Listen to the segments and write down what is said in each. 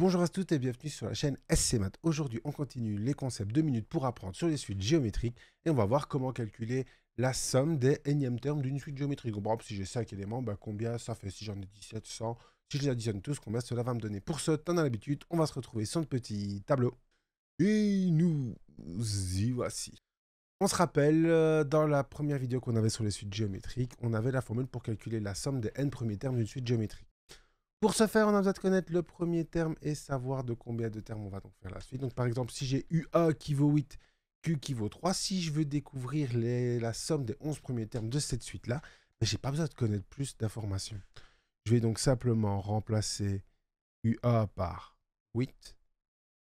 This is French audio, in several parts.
Bonjour à tous et bienvenue sur la chaîne SC Math. Aujourd'hui, on continue les concepts 2 minutes pour apprendre sur les suites géométriques et on va voir comment calculer la somme des énièmes termes d'une suite géométrique. Donc, par exemple, si j'ai 5 éléments, combien ça fait? Si j'en ai 17, 100, si je les additionne tous, combien cela va me donner? Pour ce, t'en as l'habitude, on va se retrouver sur notre petit tableau. Et nous y voici. On se rappelle, dans la première vidéo qu'on avait sur les suites géométriques, on avait la formule pour calculer la somme des n premiers termes d'une suite géométrique. Pour ce faire, on a besoin de connaître le premier terme et savoir de combien de termes on va donc faire la suite. Donc par exemple, si j'ai UA qui vaut 8, Q qui vaut 3, si je veux découvrir la somme des 11 premiers termes de cette suite-là, je n'ai pas besoin de connaître plus d'informations. Je vais donc simplement remplacer UA par 8,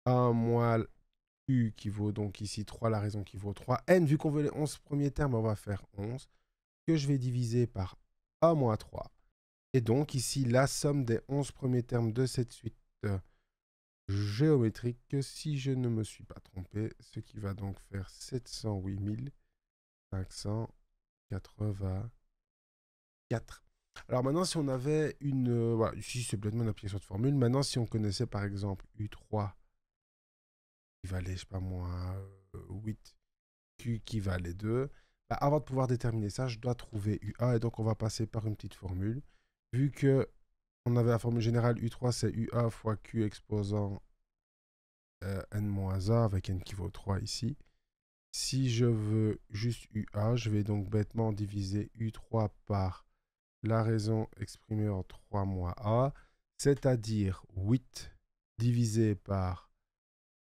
1 moins Q qui vaut donc ici 3, la raison qui vaut 3. N, vu qu'on veut les 11 premiers termes, on va faire 11, que je vais diviser par 1 moins 3. Et donc, ici, la somme des 11 premiers termes de cette suite géométrique, si je ne me suis pas trompé, ce qui va donc faire 708 584. Alors maintenant, si on avait une... voilà, ici, c'est complètement une application de formule. Maintenant, si on connaissait par exemple U3 qui valait, je sais pas moi, 8, Q qui valait 2, avant de pouvoir déterminer ça, je dois trouver UA. Et donc, on va passer par une petite formule. Vu que on avait la formule générale U3, c'est UA fois Q exposant n-1 avec n qui vaut 3 ici. Si je veux juste UA, je vais donc bêtement diviser U3 par la raison exprimée en 3 moins A, c'est-à-dire 8 divisé par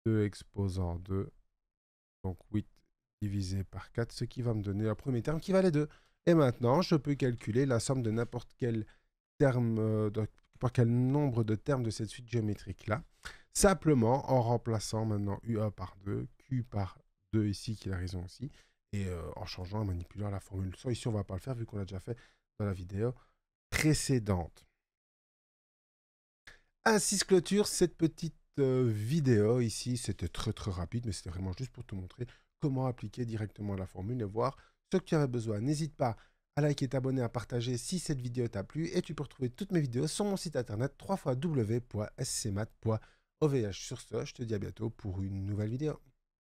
2 exposant 2, donc 8 divisé par 4, ce qui va me donner le premier terme qui valait 2. Et maintenant, je peux calculer la somme de n'importe quel terme, par quel nombre de termes de cette suite géométrique-là, simplement en remplaçant maintenant UA par 2, Q par 2 ici, qui est la raison aussi, et en changeant, en manipulant la formule. Ça, ici, on ne va pas le faire, vu qu'on l'a déjà fait dans la vidéo précédente. Ainsi se clôture cette petite vidéo ici. C'était très rapide, mais c'était vraiment juste pour te montrer comment appliquer directement la formule et voir ce que tu avais besoin. N'hésite pas à liker, t'abonner, à partager si cette vidéo t'a plu. Et tu peux retrouver toutes mes vidéos sur mon site internet www.scmath.ovh. Sur ce, je te dis à bientôt pour une nouvelle vidéo.